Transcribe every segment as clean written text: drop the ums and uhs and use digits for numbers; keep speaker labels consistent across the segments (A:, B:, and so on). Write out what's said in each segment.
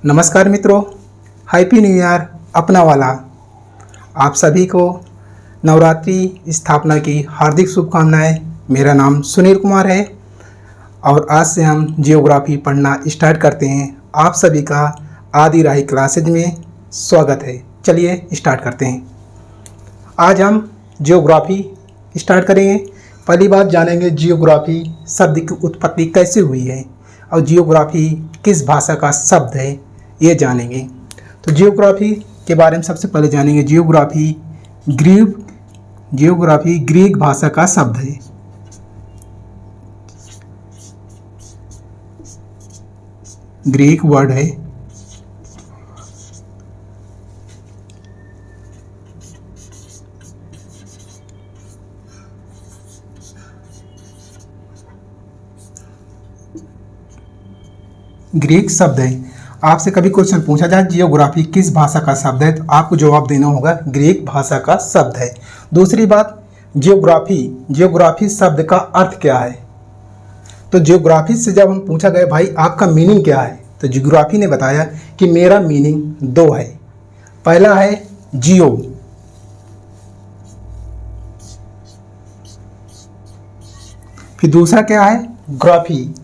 A: नमस्कार मित्रों, happy new year अपना वाला। आप सभी को नवरात्रि स्थापना की हार्दिक शुभकामनाएं। मेरा नाम सुनील कुमार है और आज से हम जियोग्राफी पढ़ना स्टार्ट करते हैं। आप सभी का आदि राही क्लासेज में स्वागत है। चलिए स्टार्ट करते हैं। आज हम जियोग्राफी स्टार्ट करेंगे। पहली बात जानेंगे जियोग्राफी शब्द की उत्पत्ति कैसे हुई है और जियोग्राफी किस भाषा का शब्द है ये जानेंगे। तो जियोग्राफी के बारे में सबसे पहले जानेंगे। जियोग्राफी ग्रीक भाषा का शब्द है। ग्रीक वर्ड है। ग्रीक शब्द है। आपसे कभी क्वेश्चन पूछा जाए जियोग्राफी किस भाषा का शब्द है तो आपको जवाब देना होगा ग्रीक भाषा का शब्द है। दूसरी बात, जियोग्राफी शब्द का अर्थ क्या है। तो जियोग्राफी से जब हम पूछा गया भाई आपका मीनिंग क्या है, तो जियोग्राफी ने बताया कि मेरा मीनिंग दो है। पहला है जियो, फिर दूसरा क्या है ग्राफी।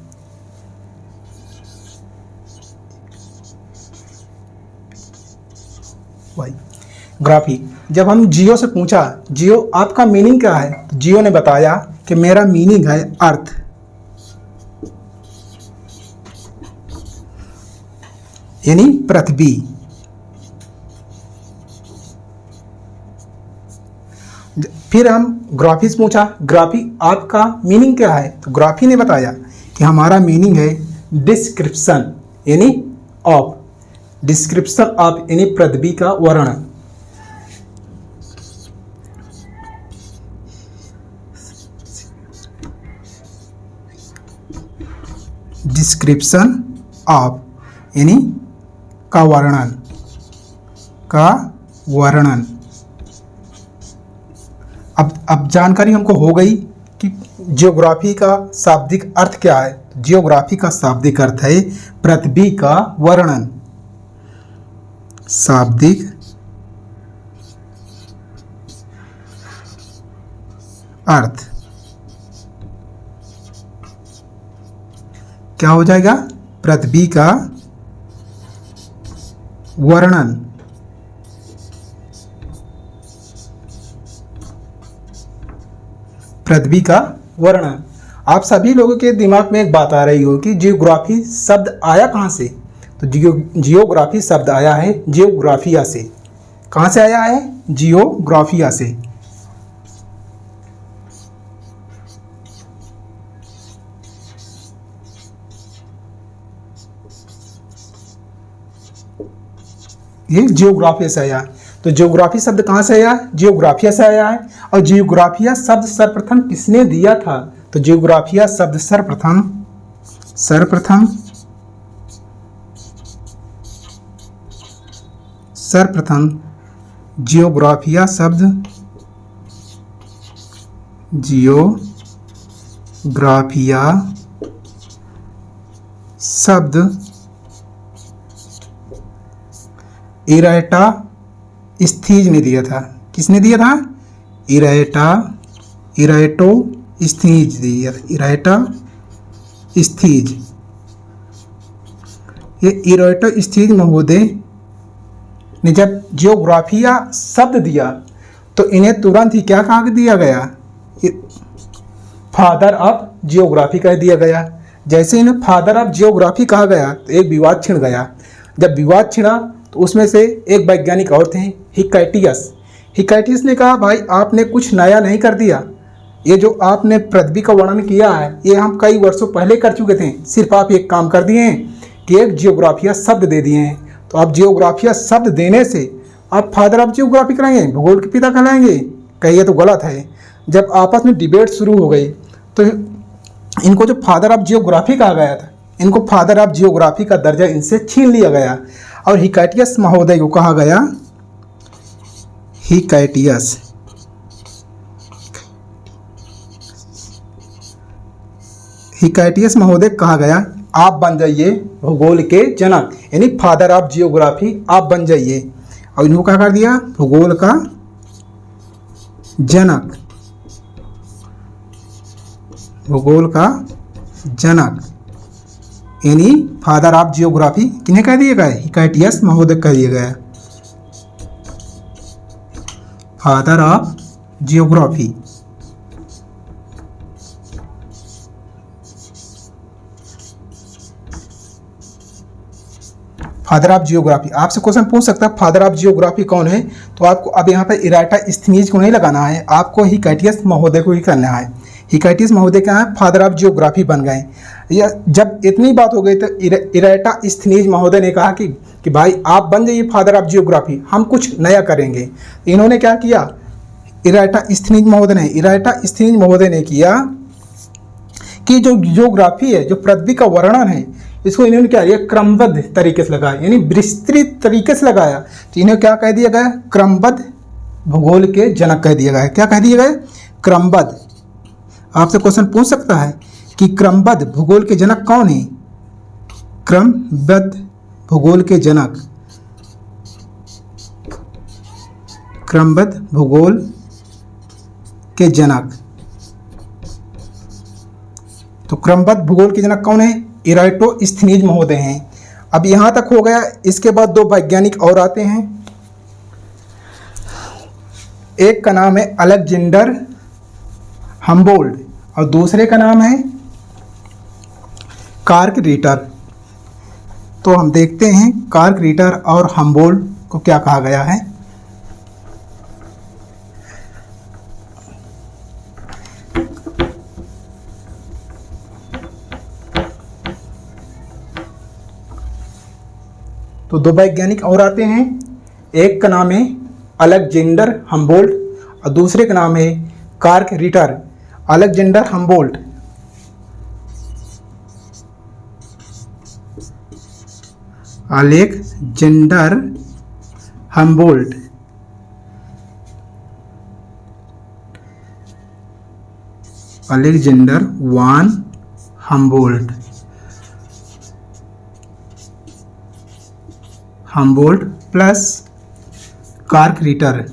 A: ग्राफी। जब हम जियो से पूछा जियो आपका मीनिंग क्या है, तो जियो ने बताया कि मेरा मीनिंग है अर्थ। यानी पृथ्वी। फिर हम ग्राफी से पूछा ग्राफी आपका मीनिंग क्या है, तो ग्राफी ने बताया कि हमारा मीनिंग है डिस्क्रिप्शन यानी ऑफ। डिस्क्रिप्शन ऑफ यानी पृथ्वी का वर्णन। डिस्क्रिप्शन ऑफ यानी का वर्णन। अब जानकारी हमको हो गई कि जियोग्राफी का शाब्दिक अर्थ क्या है। जियोग्राफी का शाब्दिक अर्थ है पृथ्वी का वर्णन। शाब्दिक अर्थ क्या हो जाएगा, पृथ्वी का वर्णन। पृथ्वी का वर्णन। आप सभी लोगों के दिमाग में एक बात आ रही हो कि जियोग्राफी शब्द आया कहाँ से। तो जियोग्राफी शब्द आया है जियोग्राफिया से। कहाँ से आया है, जियोग्राफिया से। ये जियोग्राफिया से आया। तो जियोग्राफी शब्द कहाँ से आया, जियोग्राफिया से आया है। और जियोग्राफिया शब्द सर्वप्रथम किसने दिया था, तो जियोग्राफिया शब्द सर्वप्रथम जियोग्राफिया शब्द इराटोस्थीज ने दिया था। किसने दिया था, इराटोस्थीज दिया था। इराटोस्थीज। ये इराटोस्थीज महोदय ने जब जियोग्राफिया शब्द दिया तो इन्हें तुरंत ही क्या कहा दिया गया, फादर ऑफ जियोग्राफी कह दिया गया। जैसे इन्हें फादर ऑफ जियोग्राफी कहा गया तो एक विवाद छिड़ गया। जब विवाद छिड़ा तो उसमें से एक वैज्ञानिक और थे हिकाइटियस ने कहा भाई आपने कुछ नया नहीं कर दिया। ये जो आपने पृथ्वी का वर्णन किया है ये हम कई वर्षों पहले कर चुके थे। सिर्फ आप एक काम कर दिए हैं कि एक जियोग्राफिया शब्द दे दिए हैं। तो आप जियोग्राफिया शब्द देने से आप फादर ऑफ जियोग्राफी कराएंगे, भूगोल के पिता कहलाएंगे। कहिए तो गलत है। जब आपस में डिबेट शुरू हो गई तो इनको जो फादर ऑफ जियोग्राफी कहा गया था, इनको फादर ऑफ जियोग्राफी का दर्जा इनसे छीन लिया गया और हिकाइटियस महोदय को कहा गया हिकाइटियस महोदय कहा गया आप बन जाइए भूगोल के जनक, यानी फादर ऑफ जियोग्राफी आप बन जाइए। और इन्होंने क्या कर दिया, भूगोल का जनक, भूगोल का जनक यानी फादर ऑफ जियोग्राफी किन्हें कह दिया गया, हिकाइटियस महोदय कह दिया गया, father of geography. Father of geography, आपसे क्वेश्चन पूछ सकता है फादर ऑफ जियोग्राफी कौन है, तो आपको अब यहाँ पे इराटास्थनीज को नहीं लगाना है, आपको हिकाइटियस महोदय को ही करना है। हिकाइटियस महोदय क्या है, फादर ऑफ जियोग्राफी बन गए। या जब इतनी बात हो गई तो इराटास्थनीज महोदय ने कहा कि भाई आप बन जाइए फादर ऑफ जियोग्राफी, हम कुछ नया करेंगे। इन्होंने क्या किया, इराटास्थनीज महोदय ने किया कि जो जियोग्राफी है, जो पृथ्वी का वर्णन है, इसको इन्होंने क्या किया, क्रमबद्ध तरीके से लगाया, यानी विस्तृत तरीके से लगाया। तो इन्हें क्या कह दिया गया, क्रमबद्ध भूगोल के जनक कह दिया गया। क्या कह दिया गया, क्रमबद्ध। आपसे क्वेश्चन पूछ सकता है कि क्रमबद्ध भूगोल के जनक कौन है, क्रमबद्ध भूगोल के जनक, क्रमबद्ध भूगोल के जनक। तो क्रमबद्ध भूगोल के जनक कौन है, इराटोस्थनीज महोदय हैं। अब यहां तक हो गया। इसके बाद दो वैज्ञानिक और आते हैं। एक का नाम है अलेक्जेंडर हम्बोल्ट और दूसरे का नाम है कार्ल रिटर। तो हम देखते हैं कार्ल रिटर और हम्बोल्ट को क्या कहा गया है। तो दो वैज्ञानिक और आते हैं। एक का नाम है अलेक्जेंडर हम्बोल्ट और दूसरे का नाम है Carl Ritter. Alexander Humboldt Alexander Humboldt Alexander von Humboldt Humboldt plus Carl Ritter.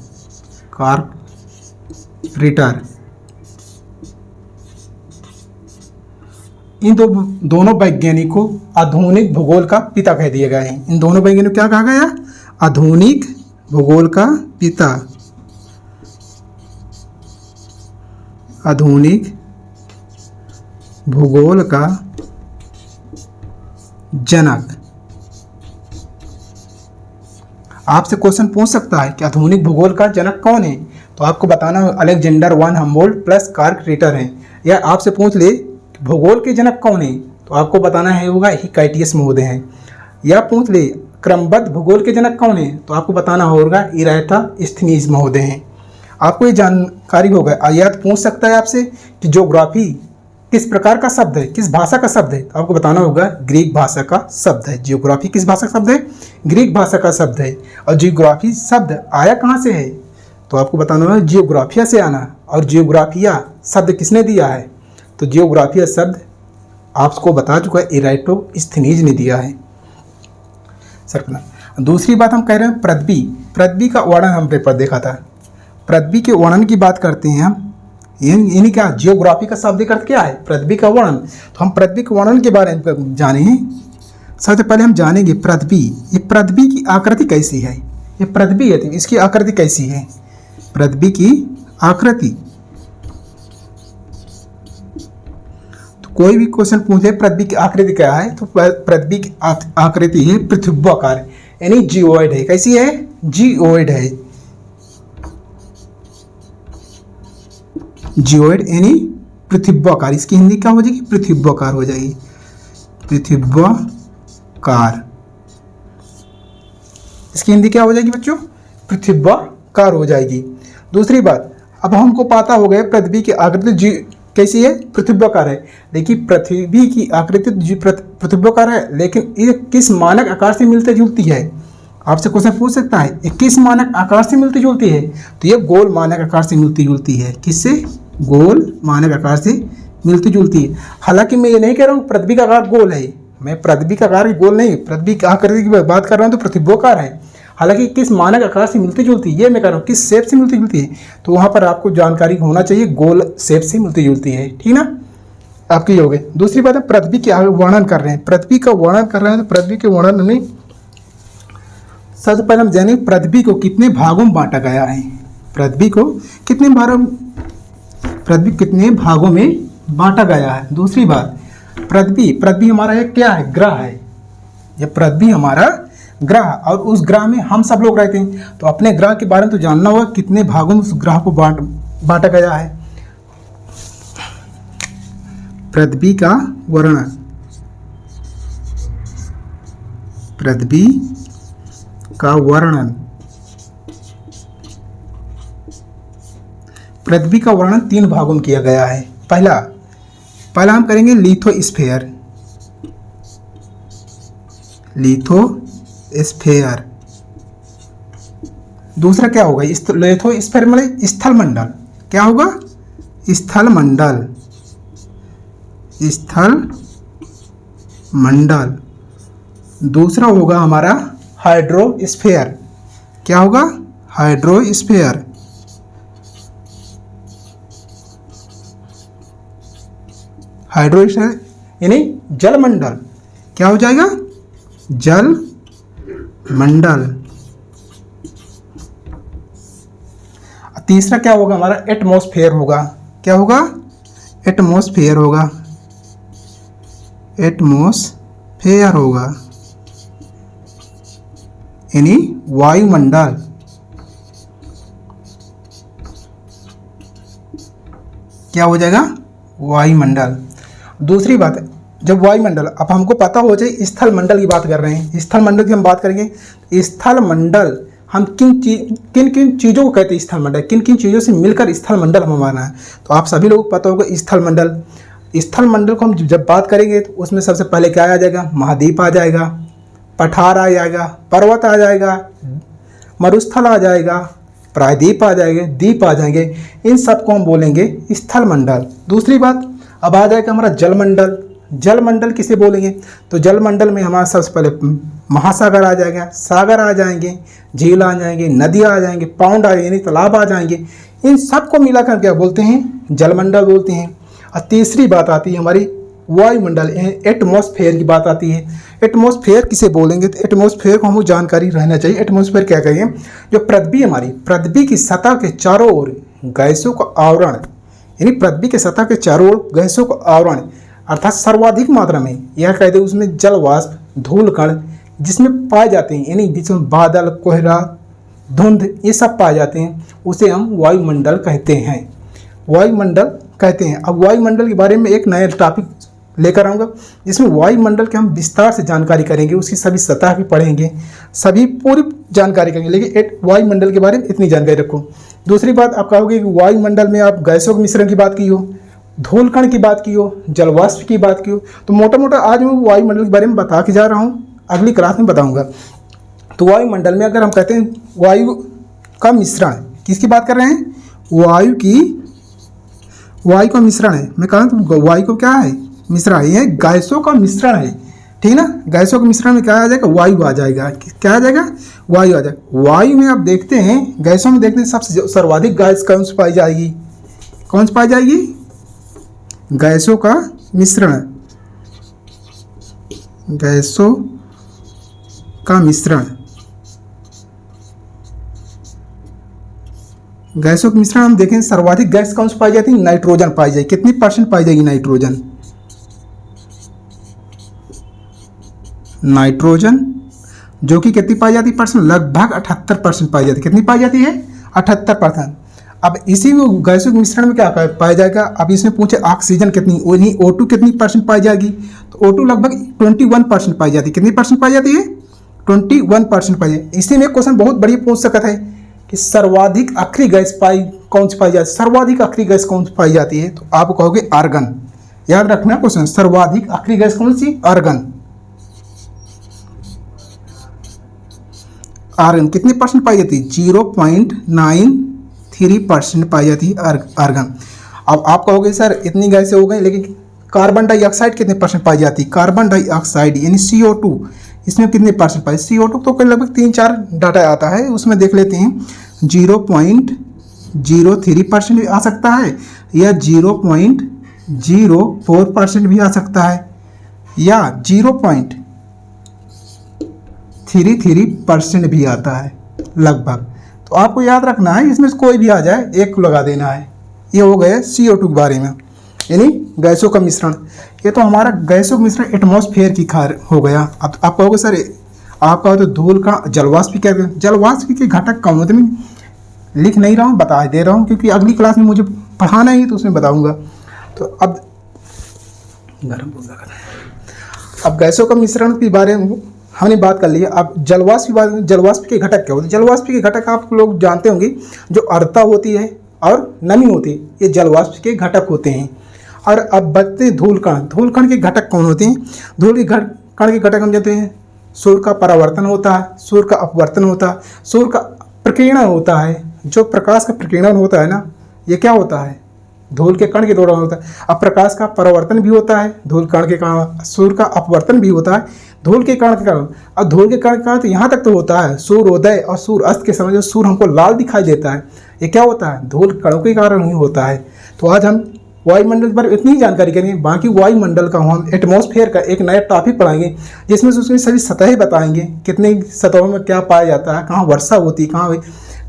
A: इन दोनों वैज्ञानिकों को आधुनिक भूगोल का पिता कह दिया गया है। इन दोनों वैज्ञानिकों को क्या कहा गया, आधुनिक भूगोल का पिता, आधुनिक भूगोल का जनक। आपसे क्वेश्चन पूछ सकता है कि आधुनिक भूगोल का जनक कौन है, तो आपको बताना Alexander von Humboldt plus Carl Ritter है। या आपसे पूछ ले भूगोल के जनक कौन है, तो आपको बताना है होगा हिकाइटियस महोदय हैं। या पूछ ले क्रमबद्ध भूगोल के जनक कौन है, तो आपको बताना होगा इराटोस्थनीज महोदय हैं। आपको ये जानकारी होगा। या पूछ सकता है आपसे कि ज्योग्राफी किस प्रकार का शब्द है, किस भाषा का शब्द है, तो आपको बताना होगा ग्रीक भाषा का शब्द है। जियोग्राफी किस भाषा का शब्द है, ग्रीक भाषा का शब्द है। और जियोग्राफी शब्द आया कहाँ से है, तो आपको बताना होगा जियोग्राफिया से आना। और जियोग्राफिया शब्द किसने दिया है, तो जियोग्राफिया शब्द आपको बता चुका है इराटोस्थनीज ने दिया है। सर दूसरी बात हम कह रहे हैं पृथ्वी का वर्णन हम पेपर देखा था। पृथ्वी के वर्णन की बात करते हैं हम, यानी क्या, जियोग्राफी का शाब्दिक अर्थ क्या है, पृथ्वी का वर्णन। तो हम पृथ्वी के वर्णन के बारे में जाने हैं। सबसे पहले हम जानेंगे पृथ्वी, ये पृथ्वी की आकृति कैसी है। ये पृथ्वी है तो इसकी आकृति कैसी है, पृथ्वी की आकृति। तो कोई भी क्वेश्चन पूछे पृथ्वी की आकृति क्या है, तो पृथ्वी की आकृति है पृथ्व्याकार, यानी जियोइड है। कैसी है, जियोइड है। जियोइड यानी पृथ्व्याकार। इसकी हिंदी क्या हो जाएगी, पृथ्व्याकार हो जाएगी, पृथ्व्याकार। इसकी हिंदी क्या हो जाएगी बच्चों, पृथ्व्याकार हो जाएगी। दूसरी बात, अब हमको पता हो गया पृथ्वी की आकृति कैसी है, पृथ्व्याकार है। देखिए पृथ्वी की आकृति पृथ्व्याकार है, लेकिन ये किस मानक आकार से मिलती जुलती है। आपसे क्वेश्चन पूछ सकता है ये किस मानक आकार से मिलती जुलती है, तो ये गोल मानक आकार से मिलती जुलती है। किससे, गोल मानक आकार से मिलती जुलती है। हालांकि मैं ये नहीं कह रहा हूँ पृथ्वी का आकार गोल है, मैं पृथ्वी का आकार गोल नहीं, पृथ्वी की आकृति की बात कर रहा हूँ तो पृथ्वीकार है। हालांकि किस मानक आकार से मिलती जुलती है ये मैं कह रहा हूँ, किस शेप से मिलती जुलती है, तो वहाँ पर आपको जानकारी होना चाहिए गोल शेप से मिलती जुलती है, ठीक ना। आपकी ये हो गई। दूसरी बात है पृथ्वी के वर्णन कर रहे हैं, पृथ्वी का वर्णन कर रहे हैं तो पृथ्वी के वर्णन में सबसे पहले हम जानेंगे पृथ्वी को कितने भागों में बांटा गया है। पृथ्वी को कितने भागों में बांटा गया है। दूसरी बात पृथ्वी हमारा एक क्या है, ग्रह है। ये पृथ्वी हमारा ग्रह, और उस ग्रह में हम सब लोग रहते हैं, तो अपने ग्रह के बारे में तो जानना होगा कितने भागों में उस ग्रह को बांटा गया है। पृथ्वी का वर्णन, पृथ्वी का वर्णन, पृथ्वी का वर्णन 3 भागों में किया गया है। पहला हम करेंगे लिथोस्फीयर, लिथोस्फीयर। दूसरा क्या होगा, लिथोस्फीयर मतलब स्थल मंडल, क्या होगा, स्थल मंडल, स्थल मंडल। दूसरा होगा हमारा हाइड्रोस्फीयर, क्या होगा, हाइड्रोस्फीयर। हाइड्रोस्फीयर यानी जलमंडल, क्या हो जाएगा, जल मंडल। तीसरा क्या होगा हमारा, एटमॉस्फेयर होगा, क्या होगा, एटमॉस्फेयर होगा, एटमॉस्फेयर होगा यानी वायुमंडल। क्या हो जाएगा, वायुमंडल। दूसरी बात है जब वायुमंडल, अब हमको पता हो जाए स्थल मंडल की बात कर रहे हैं, स्थल मंडल की हम बात करेंगे। स्थल मंडल हम किन किन चीज़ों को कहते हैं, स्थल मंडल किन किन चीज़ों से मिलकर स्थल मंडल हम माना है, तो आप सभी लोगों को पता होगा स्थल मंडल। स्थल मंडल को हम जब बात करेंगे तो उसमें सबसे पहले क्या आ जाएगा, महाद्वीप आ जाएगा, पठार आ जाएगा, पर्वत आ जाएगा, मरुस्थल आ जाएगा, प्रायद्वीप आ जाएंगे, द्वीप आ जाएंगे, इन सबको हम बोलेंगे स्थल मंडल। दूसरी बात अब आ जाएगा हमारा जलमंडल। जलमंडल किसे बोलेंगे, तो जलमंडल में हमारा सबसे पहले महासागर आ जाएगा, सागर आ जाएंगे, झील आ जाएंगे, नदियाँ आ जाएंगे, पाउंड आ जाएंगे यानी तालाब आ जाएंगे, इन सबको मिलाकर क्या बोलते हैं, जलमंडल बोलते हैं। और तीसरी बात आती है हमारी वायुमंडल, एटमॉस्फेयर की बात आती है। एटमॉस्फेयर किसे बोलेंगे, तो एटमॉस्फेयर को हमको जानकारी रहना चाहिए। एटमॉस्फेयर क्या कहेंगे, जो पृथ्वी हमारी पृथ्वी की सतह के चारों ओर गैसों का आवरण, यानी पृथ्वी के सतह के चारों ओर गैसों का आवरण अर्थात सर्वाधिक मात्रा में, यह कहते हैं उसमें जल वाष्प, धूल कण जिसमें पाए जाते हैं, यानी जिसमें बादल, कोहरा, धुंध ये सब पाए जाते हैं, उसे हम वायुमंडल कहते हैं, वायुमंडल कहते हैं। अब वायुमंडल के बारे में एक नया टॉपिक लेकर आऊँगा जिसमें वायुमंडल के हम विस्तार से जानकारी करेंगे, उसकी सभी सतह भी पढ़ेंगे, सभी पूरी जानकारी करेंगे, लेकिन वायुमंडल के बारे में इतनी जानकारी रखो। दूसरी बात आप कहोगे कि वायुमंडल में आप गैसों के मिश्रण की बात की हो, धूल कण की बात की हो, जलवाष्प की बात की हो, तो मोटा मोटा आज मैं वायुमंडल के बारे में बता के जा रहा हूँ, अगली क्लास में बताऊँगा। तो वायुमंडल में अगर हम कहते हैं वायु का मिश्रण, किसकी बात कर रहे हैं, वायु का मिश्रण है। मैं कहा तो वायु को क्या है, मिश्रण है, गैसों का मिश्रण है, ठीक ना। गैसों के मिश्रण में क्या आ जाएगा, वायु आ जाएगा, क्या आ जाएगा, वायु आ जाएगा। वायु में आप देखते हैं, गैसों में देखते हैं सबसे सर्वाधिक गैस कौन सी पाई जाएगी, कौन सी पाई जाएगी, गैसों का मिश्रण, गैसों का मिश्रण, गैसों के मिश्रण हम देखें सर्वाधिक गैस कौन सी पाई जाती है, नाइट्रोजन पाई जाएगी। कितनी % पाई जाएगी नाइट्रोजन, नाइट्रोजन जो कि कितनी पाई जाती है % लगभग 78% पाई जाती है। कितनी पाई जाती है, 78%। अब इसी गैसों के मिश्रण में क्या पाया जाएगा, अब इसमें पूछे ऑक्सीजन कितनी, वही O2 कितनी % पाई जाएगी, तो O2 लगभग 21% पाई जाती है। कितनी % पाई जाती है, 21% पाई जाती है। इसी में क्वेश्चन बहुत बढ़िया पूछ सकता है कि सर्वाधिक आखिरी गैस कौन सी पाई जाती है, सर्वाधिक आखिरी गैस कौन सी पाई जाती है, तो आप कहोगे आर्गन। याद रखना क्वेश्चन, सर्वाधिक आखिरी गैस कौन सी, आर्गन। आर्गन कितनी % पाई जाती है, 0.93% पाई जाती है आर्गन। अब आप कहोगे सर इतनी गैसें हो गई, लेकिन कार्बन डाइऑक्साइड कितने परसेंट पाई जाती है? कार्बन डाइऑक्साइड यानी CO2, इसमें कितने परसेंट पाई? CO2 तो लगभग 3-4 डाटा आता है, उसमें देख लेते हैं। 0.03% भी आ सकता है, या 0.04% भी आ सकता है, या 0.33% भी आता है लगभग। तो आपको याद रखना है, इसमें से कोई भी आ जाए, एक को लगा देना है। ये हो गए CO2 के बारे में, यानी गैसों का मिश्रण। ये तो हमारा गैसों का मिश्रण एटमॉस्फेयर की खार हो गया। अब आप कहोगे सर आप कहो तो धूल का जलवाष्प कहते हैं। जलवाष्प के घटक कौन होते हैं? लिख नहीं रहा हूँ, बता दे रहा हूँ, क्योंकि अगली क्लास में मुझे पढ़ाना ही तो उसमें बताऊँगा। तो अब गर्म हो जाएगा। अब गैसों का मिश्रण के बारे में हमने बात कर ली है। अब जलवाष्प की बात, जलवाष्प के घटक क्या होते हैं? जलवाष्प के घटक आप लोग जानते होंगे, जो आर्द्रता होती है और नमी होती है, ये जलवाष्प के घटक होते हैं। और अब बचते धूल कण। धूल कण के घटक कौन होते हैं? धूल के कण के घटक हम जानते हैं, सूर्य का परावर्तन होता है, सूर्य का अपवर्तन होता है, सूर्य का प्रकीर्णन होता है। जो प्रकाश का प्रकीर्णन होता है ना, ये क्या होता है? धूल के कण के दौरान होता है। अब प्रकाश का परावर्तन भी होता है धूल कण के कारण, सूर्य का अपवर्तन भी होता है धूल के कण के कारण। अब धूल के कण के कारण तो यहाँ तक तो होता है, सूर्योदय और सूर्य अस्त के समय जो सूर्य हमको लाल दिखाई देता है, ये क्या होता है? धूल कणों के कारण ही होता है। तो आज हम वायुमंडल पर इतनी जानकारी करेंगे। बाकी वायुमंडल का हम एटमॉस्फेयर का एक नया टॉपिक पढ़ाएंगे, जिसमें से उसमें सभी सतहें बताएंगे, कितनी सतहों में क्या पाया जाता है, कहाँ वर्षा होती है,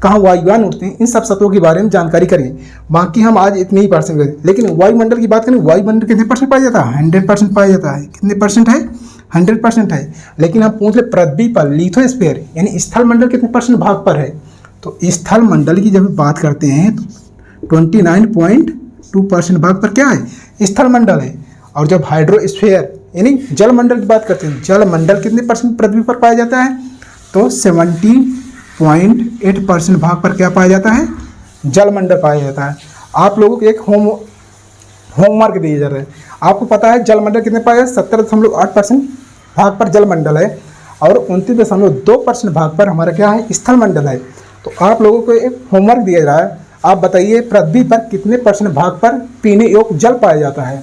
A: कहाँ वायुयान उठते हैं, इन सब सतहों के बारे में जानकारी करेंगे। बाकी हम आज इतनी ही परसेंट करें। लेकिन वायुमंडल की बात करें, वायुमंडल कितने परसेंट पाया जाता है? 100% पाया जाता है। कितने परसेंट है? 100% है। लेकिन हम पूछ ले पृथ्वी पर लिथोस्फीयर यानी स्थल मंडल कितने परसेंट भाग पर है? तो स्थल मंडल की जब बात करते हैं तो 29.2% भाग पर क्या है? स्थल मंडल है। और जब हाइड्रोस्फीयर यानी जल मंडल की बात करते हैं, जल मंडल कितने परसेंट पृथ्वी पर पाया जाता है? तो 70.8% भाग पर क्या पाया जाता है? जल मंडल पाया जाता है। आप लोगों को एक होमवर्क दिया जा रहा है। आपको पता है जल मंडल कितने पाया? 70.8% भाग पर जल मंडल है, और 29.2% भाग पर हमारा क्या है? स्थल मंडल है। तो आप लोगों को एक होमवर्क दिया जा रहा है। आप बताइए पृथ्वी पर कितने परसेंट भाग पर पीने योग्य जल पाया जाता है?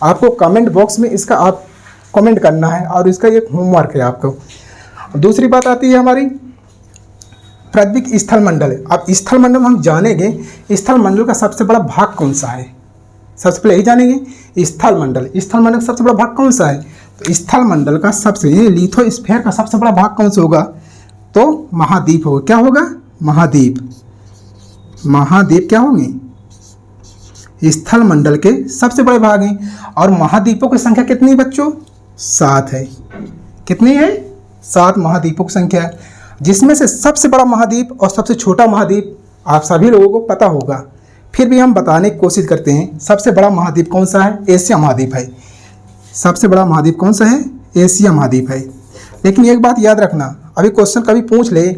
A: आपको कमेंट बॉक्स में इसका आप कमेंट करना है, और इसका एक होमवर्क है आपको। दूसरी बात आती है हमारी पृथ्वी की स्थल मंडल है। अब स्थल मंडल हम जानेंगे, स्थल मंडल का सबसे बड़ा भाग कौन सा है? सबसे पहले यही जानेंगे स्थल मंडल। स्थल मंडल का सबसे बड़ा भाग कौन सा है? तो स्थल मंडल का सबसे लिथोस्फीयर का सबसे बड़ा भाग कौन सा होगा? तो महाद्वीप होगा। क्या होगा? महाद्वीप। महाद्वीप क्या होंगे? स्थल मंडल के सबसे बड़े भाग हैं। और महाद्वीपों की संख्या कितनी है बच्चों? 7 है। कितनी है? 7 महाद्वीपों की संख्या है, जिसमें से सबसे बड़ा महाद्वीप और सबसे छोटा महाद्वीप आप सभी लोगों को पता होगा। फिर भी हम बताने की कोशिश करते हैं। सबसे बड़ा महाद्वीप कौन सा है? एशिया महाद्वीप है। सबसे बड़ा महाद्वीप कौन सा है? एशिया महाद्वीप है। लेकिन एक बात याद रखना, अभी क्वेश्चन कभी पूछ ले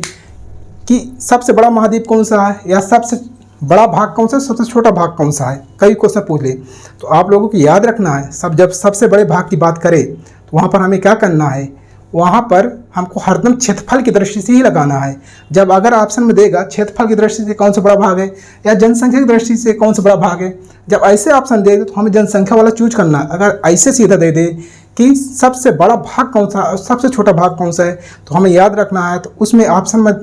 A: कि सबसे बड़ा महाद्वीप कौन सा है, या सबसे बड़ा भाग कौन सा है, सबसे छोटा भाग कौन सा है, कई क्वेश्चन पूछ ले, तो आप लोगों को याद रखना है, जब सबसे बड़े भाग की बात करें तो वहाँ पर हमें क्या करना है? वहाँ पर हमको हरदम क्षेत्रफल की दृष्टि से ही लगाना है। जब अगर ऑप्शन में देगा क्षेत्रफल की दृष्टि से कौन सा बड़ा भाग है, या जनसंख्या की दृष्टि से कौन सा बड़ा भाग है, जब ऐसे ऑप्शन दे दे तो हमें जनसंख्या वाला चूज करना है। अगर ऐसे सीधा दे दे कि सबसे बड़ा भाग कौन सा और सबसे छोटा भाग कौन सा है, तो हमें याद रखना है, तो उसमें ऑप्शन में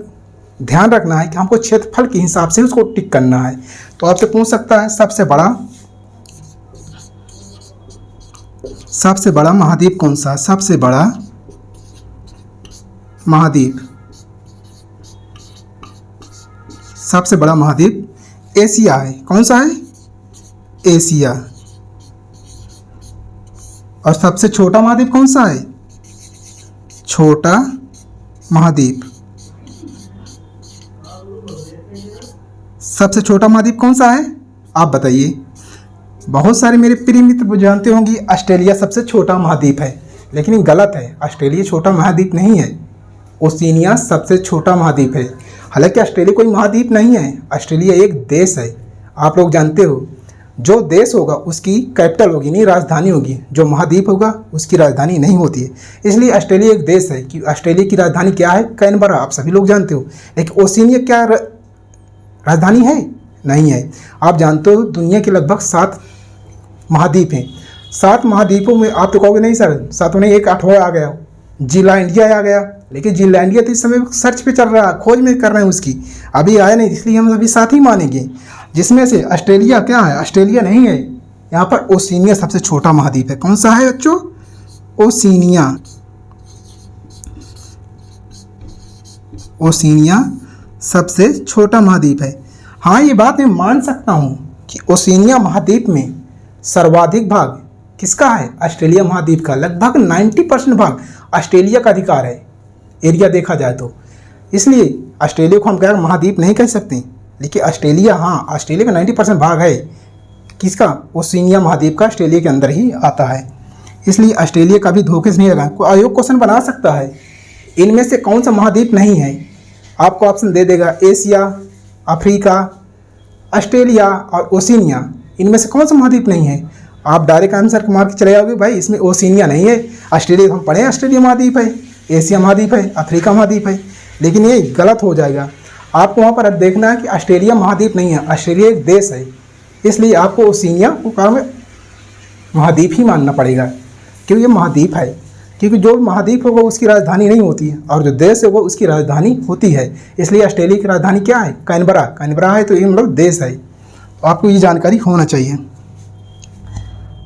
A: ध्यान रखना है कि हमको क्षेत्रफल के हिसाब से उसको टिक करना है। तो आपसे पूछ सकता है सबसे बड़ा महाद्वीप कौन सा? सबसे बड़ा महाद्वीप, सबसे बड़ा महाद्वीप एशिया है। कौन सा है? एशिया। और सबसे छोटा महाद्वीप कौन सा है? छोटा महाद्वीप। सबसे छोटा महाद्वीप कौन सा है? आप बताइए। बहुत सारे मेरे प्रिय मित्र जानते होंगे ऑस्ट्रेलिया सबसे छोटा महाद्वीप है, लेकिन ये गलत है। ऑस्ट्रेलिया छोटा महाद्वीप नहीं है, ओशिनिया सबसे छोटा महाद्वीप है। हालांकि ऑस्ट्रेलिया कोई महाद्वीप नहीं है, ऑस्ट्रेलिया एक देश है। आप लोग जानते हो, जो देश होगा उसकी कैपिटल होगी, नहीं राजधानी होगी। जो महाद्वीप होगा उसकी राजधानी नहीं होती है। इसलिए ऑस्ट्रेलिया एक देश है। कि ऑस्ट्रेलिया की राजधानी क्या है? कैनबरा, आप सभी लोग जानते हो। लेकिन ओशिनिया क्या राजधानी है? नहीं है। आप जानते हो दुनिया के लगभग 7 महाद्वीप हैं। 7 महाद्वीपों में आप तो कहोगे नहीं सर, सातों नहीं, एक 8वां आ गया, जिला इंडिया आ गया। लेकिन जिला इंडिया तो इस समय सर्च पे चल रहा है, खोज में कर रहे हैं उसकी, अभी आया नहीं, इसलिए हम अभी 7 ही मानेंगे। जिसमें से ऑस्ट्रेलिया क्या है, ऑस्ट्रेलिया नहीं है, यहाँ पर ओशिनिया सबसे छोटा महाद्वीप है। कौन सा है बच्चों? ओशिनिया। ओशिनिया सबसे छोटा महाद्वीप है। हाँ, ये बात मैं मान सकता हूँ कि ओशिनिया महाद्वीप में सर्वाधिक भाग किसका है? ऑस्ट्रेलिया महाद्वीप का। लगभग 90% भाग ऑस्ट्रेलिया का अधिकार है, एरिया देखा जाए तो। इसलिए ऑस्ट्रेलिया को हम कह महाद्वीप नहीं कह सकते, लेकिन ऑस्ट्रेलिया, हाँ, ऑस्ट्रेलिया का 90% भाग है किसका? ओशिनिया महाद्वीप का, ऑस्ट्रेलिया के अंदर ही आता है। इसलिए ऑस्ट्रेलिया का भी धोखे से नहीं लगा। कोई आयोग क्वेश्चन बना सकता है, इनमें से कौन सा महाद्वीप नहीं है, आपको ऑप्शन दे देगा, एशिया, अफ्रीका, ऑस्ट्रेलिया और ओशिनिया, इनमें से कौन सा महाद्वीप नहीं है। आप डायरेक्ट आंसर मार के चले जाओगे, भाई इसमें ओशिनिया नहीं है। ऑस्ट्रेलिया हम पढ़े, ऑस्ट्रेलिया महाद्वीप है, एशिया महाद्वीप है, अफ्रीका महाद्वीप है, लेकिन ये गलत हो जाएगा। आपको वहाँ पर देखना है कि ऑस्ट्रेलिया महाद्वीप नहीं है, ऑस्ट्रेलिया एक देश है, इसलिए आपको ओशिनिया को काम महाद्वीप ही मानना पड़ेगा, क्योंकि ये महाद्वीप है। क्योंकि जो महाद्वीप होगा उसकी राजधानी नहीं होती है, और जो देश है वो उसकी राजधानी होती है। इसलिए ऑस्ट्रेलिया की राजधानी क्या है? कैनबरा। कैनबरा है तो ये मतलब देश है, तो आपको ये जानकारी होना चाहिए।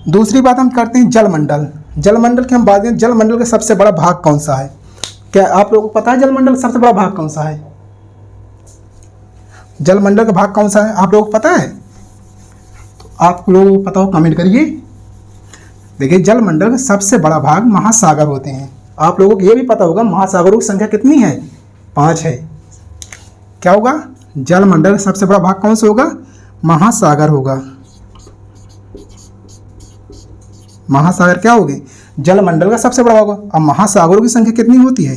A: दूसरी बात हम करते हैं जलमंडल। जलमंडल की हम बात करें, जलमंडल का सबसे बड़ा भाग कौन सा है? क्या आप लोगों को पता है जलमंडल का सबसे बड़ा भाग कौन सा है? जलमंडल का भाग कौन सा है, आप लोगों को पता है? तो आप लोगों को पता हो कमेंट करिए। देखिए, जलमंडल का सबसे बड़ा भाग महासागर होते हैं। आप लोगों को ये भी पता होगा महासागरों की संख्या कितनी है? 5 है। क्या होगा? जलमंडल का सबसे बड़ा भाग कौन सा होगा? महासागर होगा। महासागर क्या होंगे? जलमंडल का सबसे बड़ा होगा। अब महासागरों की संख्या कितनी होती है?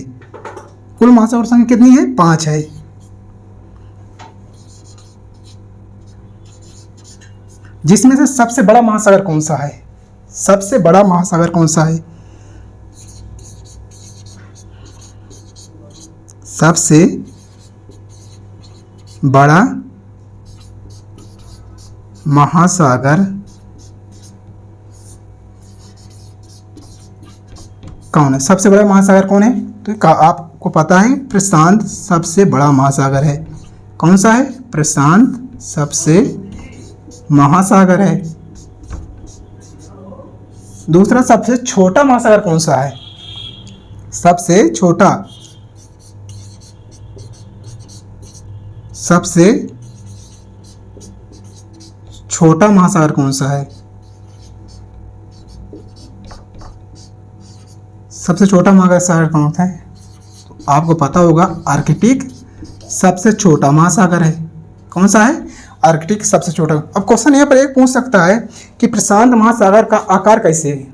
A: कुल महासागर संख्या कितनी है? 5 है। जिसमें से सबसे बड़ा महासागर कौन सा है? सबसे बड़ा महासागर कौन सा है? सबसे बड़ा महासागर कौन है? सबसे बड़ा महासागर कौन है? तो आपको पता है, प्रशांत सबसे बड़ा महासागर है। कौन सा है? प्रशांत सबसे महासागर है। दूसरा, सबसे छोटा महासागर कौन सा है? सबसे छोटा, सबसे छोटा महासागर कौन सा है? सबसे छोटा महासागर कौन सा है? तो आपको पता होगा, आर्कटिक सबसे छोटा महासागर है। कौन सा है? आर्कटिक सबसे छोटा। अब क्वेश्चन यहाँ पर एक पूछ सकता है कि प्रशांत महासागर का आकार कैसे है,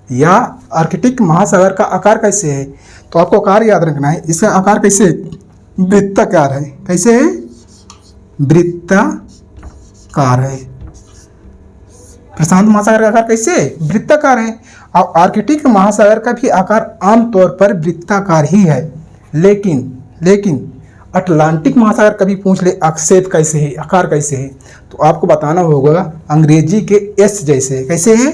A: या आर्कटिक महासागर का आकार कैसे है? तो आपको आकार याद रखना है। इसका आकार कैसे है? वृत्ताकार है। कैसे है? वृत्ताकार है। प्रशांत महासागर का आकार कैसे है? वृत्ताकार है। और आर्कटिक महासागर का भी आकार आमतौर पर वृत्ताकार ही है। लेकिन अटलांटिक महासागर कभी पूछ ले आक्षेप कैसे है, आकार कैसे है, तो आपको बताना होगा अंग्रेजी के एस जैसे। कैसे है?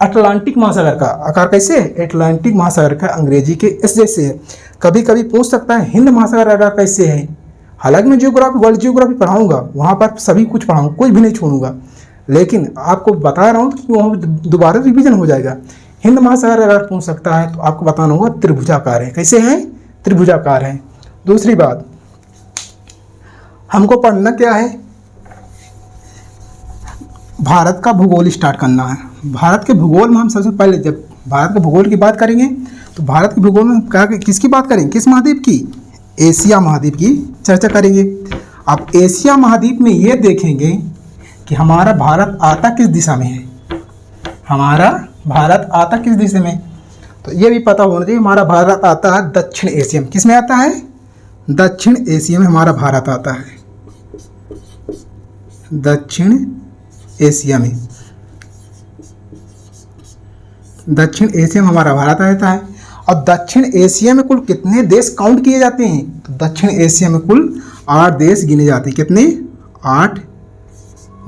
A: अटलांटिक महासागर का आकार कैसे है? अटलांटिक महासागर का अंग्रेजी के एस जैसे है। कभी कभी पूछ सकता है हिंद महासागर का आकार कैसे है। हालांकि मैं जियोग्राफी, वर्ल्ड जियोग्राफी पढ़ाऊंगा, वहाँ पर सभी कुछ पढ़ाऊंगा, कुछ भी नहीं छोड़ूंगा, लेकिन आपको बता रहा हूँ कि वहाँ दोबारा रिवीजन हो जाएगा। हिंद महासागर अगर पूछ सकता है तो आपको बताना होगा त्रिभुजाकार है। कैसे है? त्रिभुजाकार है। दूसरी बात, हमको पढ़ना क्या है? भारत का भूगोल स्टार्ट करना है। भारत के भूगोल में हम सबसे पहले जब भारत के भूगोल की बात करेंगे तो भारत के भूगोल में क्या, किसकी बात करेंगे? किस महाद्वीप की? एशिया महाद्वीप की चर्चा करेंगे। अब एशिया महाद्वीप में ये देखेंगे कि हमारा भारत आता किस दिशा में है। हमारा भारत आता किस दिशा में? तो ये भी पता होना चाहिए, हमारा भारत आता है दक्षिण एशिया में। किस में आता है? दक्षिण एशिया में हमारा भारत आता है। दक्षिण एशिया में, दक्षिण एशिया में हमारा भारत आता है। और दक्षिण एशिया में कुल कितने देश काउंट किए जाते हैं? तो दक्षिण एशिया में कुल 8 देश गिने जाते हैं। कितने? 8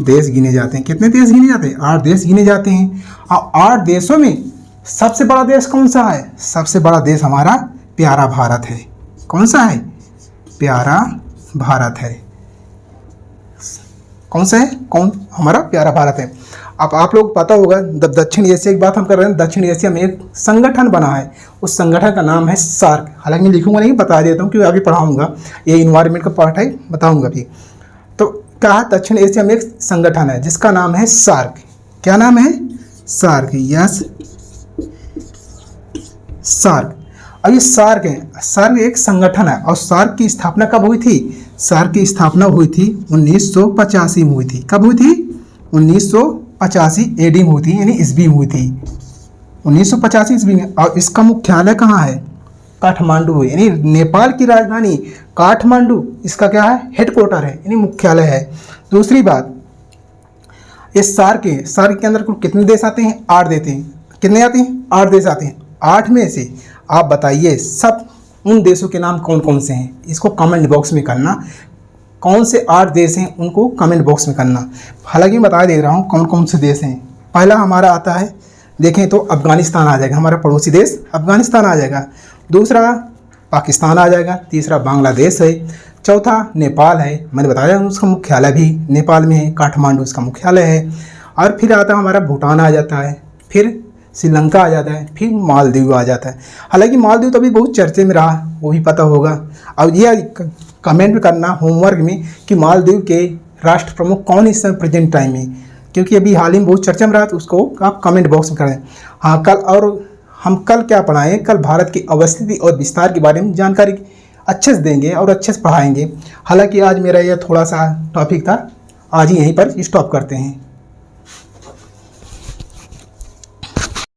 A: देश गिने जाते हैं। कितने देश गिने जाते हैं? 8 देश गिने जाते हैं। और 8 देशों में सबसे बड़ा देश कौन सा है? सबसे बड़ा देश हमारा प्यारा भारत है। कौन सा है? प्यारा भारत है। कौन सा है? कौन? हमारा प्यारा भारत है। अब आप लोग पता होगा, दक्षिण एशिया की बात हम कर रहे हैं। दक्षिण एशिया में एक संगठन बना है, उस संगठन का नाम है सार्क। हालांकि मैं लिखूंगा नहीं, बता देता हूँ क्योंकि आगे पढ़ाऊंगा, ये इन्वायरमेंट का पार्ट है, बताऊंगा भी। तो क्या है? दक्षिण एशिया में एक संगठन है जिसका नाम है सार्क। क्या नाम है? सार्क। Yes, SAARC. अब ये सार्क है, सार्क एक संगठन है। और सार्क की स्थापना कब हुई थी? सार्क की स्थापना हुई थी 1985 में हुई थी। कब हुई थी? 1985 एडी में हुई थी, यानी ईस्वी में हुई थी, 1985 ईस्वी में। और इसका मुख्यालय कहाँ है? काठमांडू है, यानी नेपाल की राजधानी काठमांडू इसका क्या है? हेडक्वार्टर है, यानी मुख्यालय है। दूसरी बात, इस सार्क के अंदर कुल कितने देश आते हैं? 8 देते हैं। कितने आते हैं? 8 देश आते हैं। 8 में से आप बताइए सब उन देशों के नाम कौन कौन से हैं? इसको कमेंट बॉक्स में करना। कौन से 8 देश हैं उनको कमेंट बॉक्स में करना। हालांकि बता दे रहा हूँ कौन कौन से देश हैं। पहला हमारा आता है, देखें तो अफगानिस्तान आ जाएगा, हमारा पड़ोसी देश अफगानिस्तान आ जाएगा। दूसरा पाकिस्तान आ जाएगा। तीसरा बांग्लादेश है। चौथा नेपाल है, मैंने बताया उसका मुख्यालय भी नेपाल में है, काठमांडू उसका मुख्यालय है। और फिर आता है हमारा भूटान आ जाता है, फिर श्रीलंका आ जाता है, फिर मालदीव आ जाता है। हालांकि मालदीव तो अभी बहुत चर्चे में रहा, वो भी पता होगा। अब ये कमेंट भी करना होमवर्क में कि मालदीव के राष्ट्र प्रमुख कौन इस समय प्रेजेंट टाइम में, क्योंकि अभी हाल ही में बहुत चर्चा में रहा, तो उसको आप कमेंट बॉक्स में करें। हाँ, कल और हम कल क्या पढ़ाएं? कल भारत की अवस्थिति और विस्तार के बारे में जानकारी अच्छे से देंगे और अच्छे से पढ़ाएंगे। हालांकि आज मेरा यह थोड़ा सा टॉपिक था, आज ही यहीं पर स्टॉप करते हैं।